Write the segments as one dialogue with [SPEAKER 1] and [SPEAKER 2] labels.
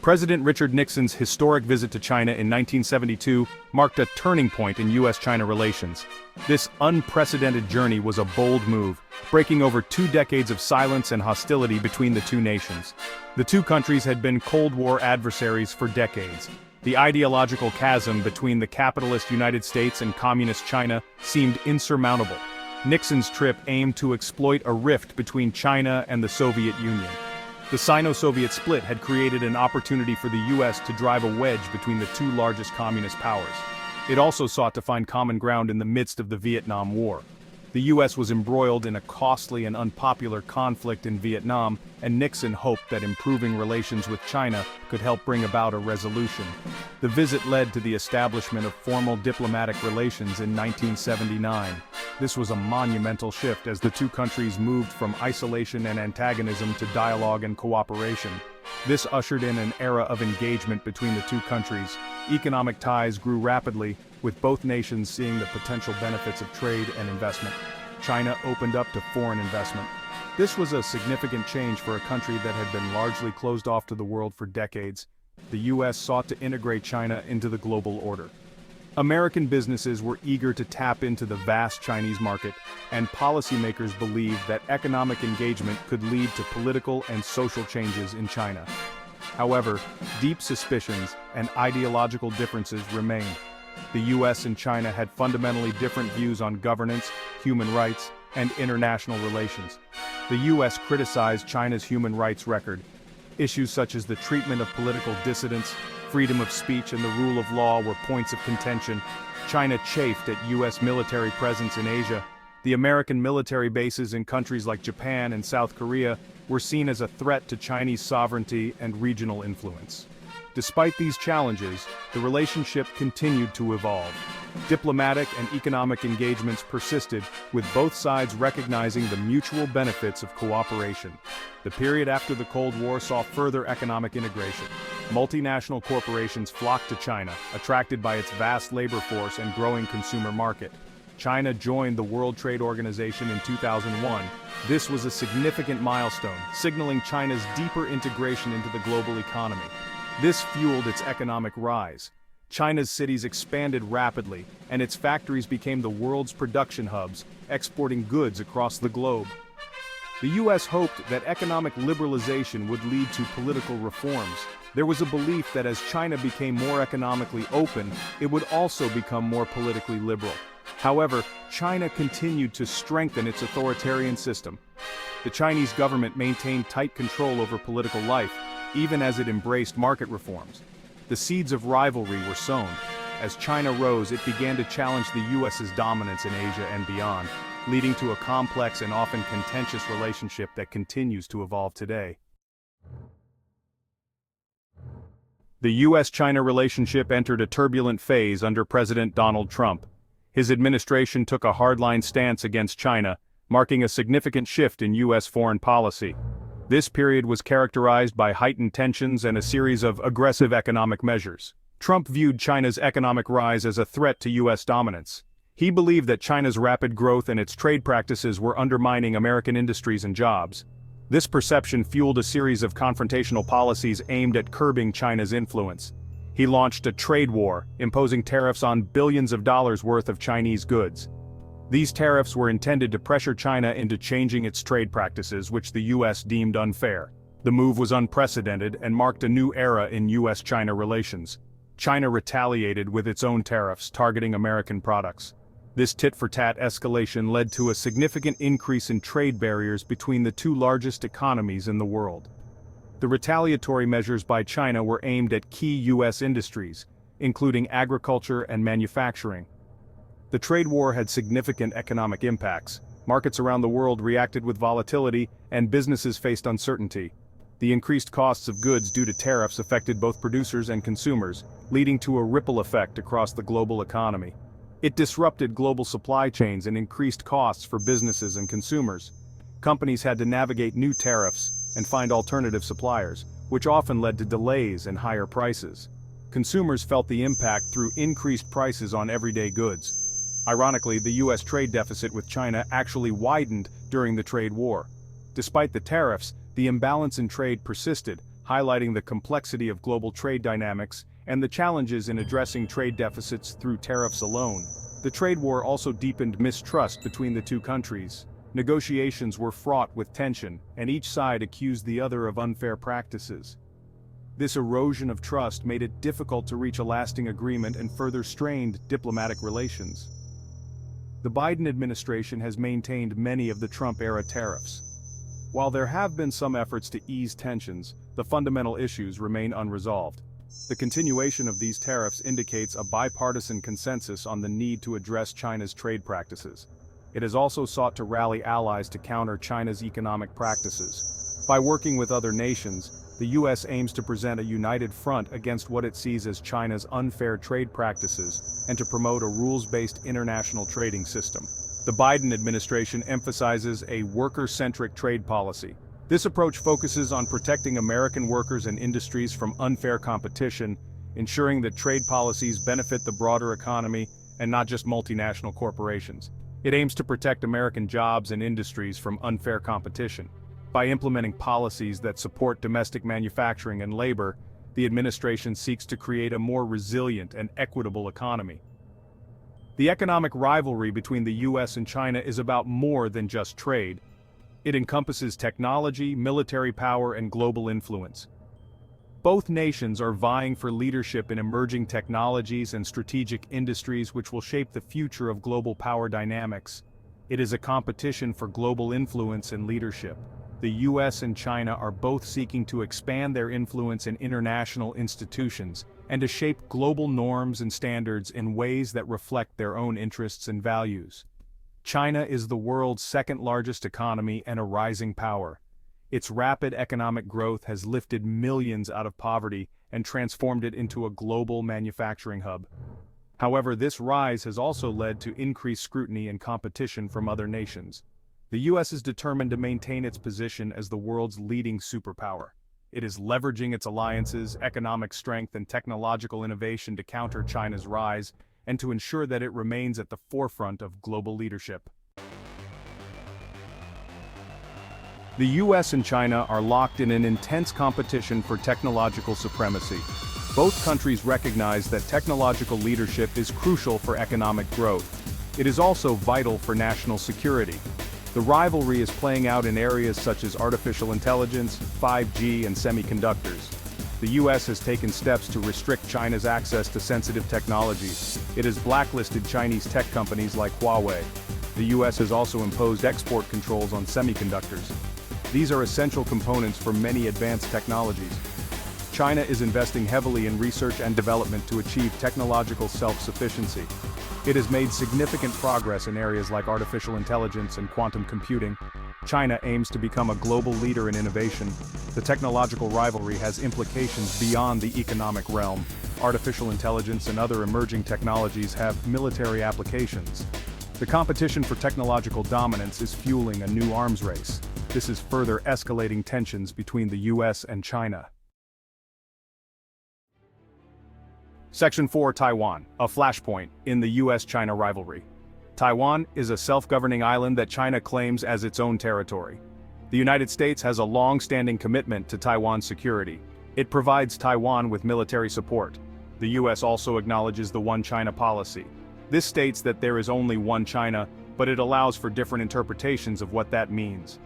[SPEAKER 1] President Richard Nixon's historic visit to China in 1972 marked a turning point in U.S.-China relations. This unprecedented journey was a bold move, breaking over 2 decades of silence and hostility between the two nations. The two countries had been Cold War adversaries for decades. The ideological chasm between the capitalist United States and communist China seemed insurmountable. Nixon's trip aimed to exploit a rift between China and the Soviet Union. The Sino-Soviet split had created an opportunity for the U.S. to drive a wedge between the two largest communist powers. It also sought to find common ground in the midst of the Vietnam War. The U.S. was embroiled in a costly and unpopular conflict in Vietnam, and Nixon hoped that improving relations with China could help bring about a resolution. The visit led to the establishment of formal diplomatic relations in 1979. This was a monumental shift as the two countries moved from isolation and antagonism to dialogue and cooperation. This ushered in an era of engagement between the two countries. Economic ties grew rapidly, with both nations seeing the potential benefits of trade and investment. China opened up to foreign investment. This was a significant change for a country that had been largely closed off to the world for decades. The U.S. sought to integrate China into the global order. American businesses were eager to tap into the vast Chinese market, and policymakers believed that economic engagement could lead to political and social changes in China. However, deep suspicions and ideological differences remained. The U.S. and China had fundamentally different views on governance, human rights, and international relations. The U.S. criticized China's human rights record. Issues such as the treatment of political dissidents, freedom of speech, and the rule of law were points of contention. China chafed at U.S. military presence in Asia. The American military bases in countries like Japan and South Korea were seen as a threat to Chinese sovereignty and regional influence. Despite these challenges, the relationship continued to evolve. Diplomatic and economic engagements persisted, with both sides recognizing the mutual benefits of cooperation. The period after the Cold War saw further economic integration. Multinational corporations flocked to China, attracted by its vast labor force and growing consumer market. China joined the World Trade Organization in 2001. This was a significant milestone, signaling China's deeper integration into the global economy. This fueled its economic rise. China's cities expanded rapidly, and its factories became the world's production hubs, exporting goods across the globe. The U.S. hoped that economic liberalization would lead to political reforms. There was a belief that as China became more economically open, it would also become more politically liberal. However, China continued to strengthen its authoritarian system. The Chinese government maintained tight control over political life, even as it embraced market reforms. The seeds of rivalry were sown. As China rose, it began to challenge the U.S.'s dominance in Asia and beyond, leading to a complex and often contentious relationship that continues to evolve today. The U.S.-China relationship entered a turbulent phase under President Donald Trump. His administration took a hardline stance against China, marking a significant shift in U.S. foreign policy. This period was characterized by heightened tensions and a series of aggressive economic measures. Trump viewed China's economic rise as a threat to U.S. dominance. He believed that China's rapid growth and its trade practices were undermining American industries and jobs. This perception fueled a series of confrontational policies aimed at curbing China's influence. He launched a trade war, imposing tariffs on billions of dollars worth of Chinese goods. These tariffs were intended to pressure China into changing its trade practices, which the U.S. deemed unfair. The move was unprecedented and marked a new era in U.S.-China relations. China retaliated with its own tariffs, targeting American products. This tit-for-tat escalation led to a significant increase in trade barriers between the two largest economies in the world. The retaliatory measures by China were aimed at key U.S. industries, including agriculture and manufacturing. The trade war had significant economic impacts. Markets around the world reacted with volatility, and businesses faced uncertainty. The increased costs of goods due to tariffs affected both producers and consumers, leading to a ripple effect across the global economy. It disrupted global supply chains and increased costs for businesses and consumers. Companies had to navigate new tariffs and find alternative suppliers, which often led to delays and higher prices. Consumers felt the impact through increased prices on everyday goods. Ironically, the U.S. trade deficit with China actually widened during the trade war. Despite the tariffs, the imbalance in trade persisted, highlighting the complexity of global trade dynamics and the challenges in addressing trade deficits through tariffs alone. The trade war also deepened mistrust between the two countries. Negotiations were fraught with tension, and each side accused the other of unfair practices. This erosion of trust made it difficult to reach a lasting agreement and further strained diplomatic relations. The Biden administration has maintained many of the Trump-era tariffs. While there have been some efforts to ease tensions, the fundamental issues remain unresolved. The continuation of these tariffs indicates a bipartisan consensus on the need to address China's trade practices. It has also sought to rally allies to counter China's economic practices. By working with other nations, the U.S. aims to present a united front against what it sees as China's unfair trade practices and to promote a rules-based international trading system. The Biden administration emphasizes a worker-centric trade policy. This approach focuses on protecting American workers and industries from unfair competition, ensuring that trade policies benefit the broader economy and not just multinational corporations. It aims to protect American jobs and industries from unfair competition. By implementing policies that support domestic manufacturing and labor, the administration seeks to create a more resilient and equitable economy. The economic rivalry between the U.S. and China is about more than just trade. It encompasses technology, military power, and global influence. Both nations are vying for leadership in emerging technologies and strategic industries which will shape the future of global power dynamics. It is a competition for global influence and leadership. The U.S. and China are both seeking to expand their influence in international institutions and to shape global norms and standards in ways that reflect their own interests and values. China is the world's second-largest economy and a rising power. Its rapid economic growth has lifted millions out of poverty and transformed it into a global manufacturing hub. However, this rise has also led to increased scrutiny and competition from other nations. The U.S. is determined to maintain its position as the world's leading superpower. It is leveraging its alliances, economic strength, and technological innovation to counter China's rise and to ensure that it remains at the forefront of global leadership. The U.S. and China are locked in an intense competition for technological supremacy. Both countries recognize that technological leadership is crucial for economic growth. It is also vital for national security. The rivalry is playing out in areas such as artificial intelligence, 5G, and semiconductors. The U.S. has taken steps to restrict China's access to sensitive technologies. It has blacklisted Chinese tech companies like Huawei. The U.S. has also imposed export controls on semiconductors. These are essential components for many advanced technologies. China is investing heavily in research and development to achieve technological self-sufficiency. It has made significant progress in areas like artificial intelligence and quantum computing. China aims to become a global leader in innovation. The technological rivalry has implications beyond the economic realm. Artificial intelligence and other emerging technologies have military applications. The competition for technological dominance is fueling a new arms race. This is further escalating tensions between the U.S. and China. Section 4. Taiwan, a flashpoint in the U.S.-China rivalry. Taiwan is a self-governing island that China claims as its own territory. The United States has a long-standing commitment to Taiwan's security. It provides Taiwan with military support. The U.S. also acknowledges the One China policy. This states that there is only one China, but it allows for different interpretations of what that means.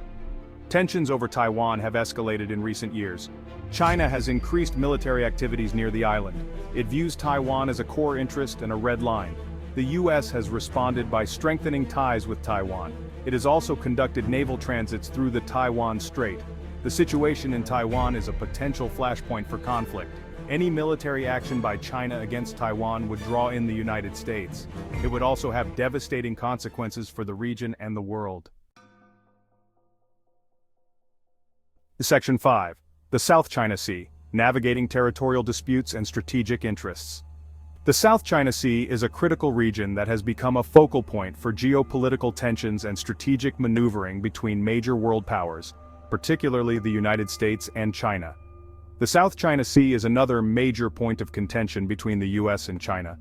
[SPEAKER 1] Tensions over Taiwan have escalated in recent years. China has increased military activities near the island. It views Taiwan as a core interest and a red line. The U.S. has responded by strengthening ties with Taiwan. It has also conducted naval transits through the Taiwan Strait. The situation in Taiwan is a potential flashpoint for conflict. Any military action by China against Taiwan would draw in the United States. It would also have devastating consequences for the region and the world. Section 5. The South China Sea, navigating territorial disputes and strategic interests. The South China Sea is a critical region that has become a focal point for geopolitical tensions and strategic maneuvering between major world powers, particularly the United States and China. The South China Sea is another major point of contention between the U.S. and China.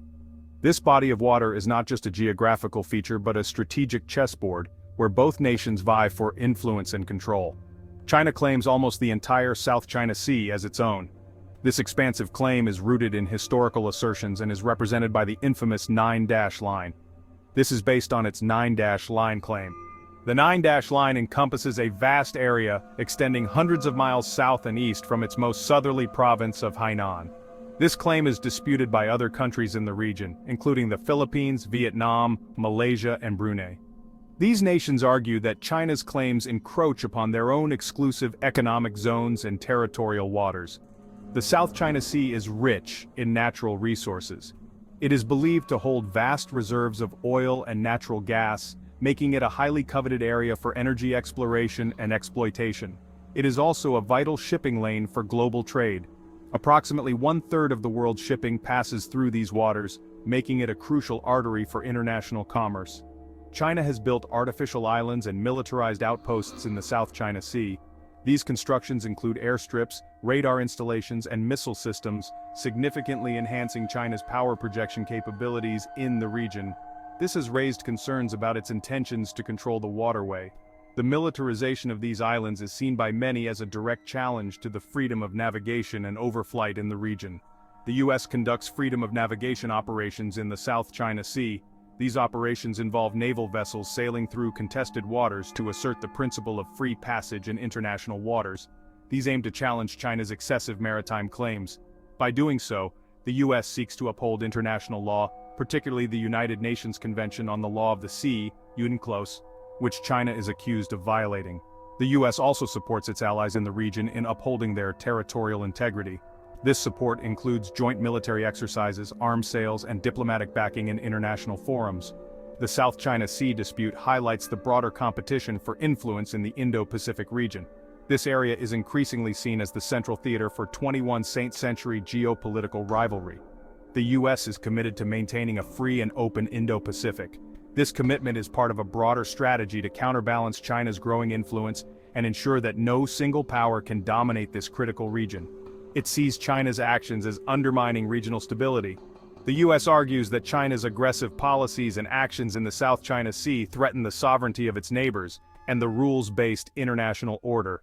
[SPEAKER 1] This body of water is not just a geographical feature but a strategic chessboard where both nations vie for influence and control. China claims almost the entire South China Sea as its own. This expansive claim is rooted in historical assertions and is represented by the infamous Nine-Line. This is based on its Nine-Line claim. The Nine-Line encompasses a vast area extending hundreds of miles south and east from its most southerly province of Hainan. This claim is disputed by other countries in the region, including the Philippines, Vietnam, Malaysia, and Brunei. These nations argue that China's claims encroach upon their own exclusive economic zones and territorial waters. The South China Sea is rich in natural resources. It is believed to hold vast reserves of oil and natural gas, making it a highly coveted area for energy exploration and exploitation. It is also a vital shipping lane for global trade. Approximately 1/3 of the world's shipping passes through these waters, making it a crucial artery for international commerce. China has built artificial islands and militarized outposts in the South China Sea. These constructions include airstrips, radar installations, and missile systems, significantly enhancing China's power projection capabilities in the region. This has raised concerns about its intentions to control the waterway. The militarization of these islands is seen by many as a direct challenge to the freedom of navigation and overflight in the region. The U.S. conducts freedom of navigation operations in the South China Sea. These operations involve naval vessels sailing through contested waters to assert the principle of free passage in international waters. These aim to challenge China's excessive maritime claims. By doing so, the U.S. seeks to uphold international law, particularly the United Nations Convention on the Law of the Sea, UNCLOS, which China is accused of violating. The U.S. also supports its allies in the region in upholding their territorial integrity. This support includes joint military exercises, arms sales, and diplomatic backing in international forums. The South China Sea dispute highlights the broader competition for influence in the Indo-Pacific region. This area is increasingly seen as the central theater for 21st century geopolitical rivalry. The U.S. is committed to maintaining a free and open Indo-Pacific. This commitment is part of a broader strategy to counterbalance China's growing influence and ensure that no single power can dominate this critical region. It sees China's actions as undermining regional stability. The U.S. argues that China's aggressive policies and actions in the South China Sea threaten the sovereignty of its neighbors and the rules-based international order.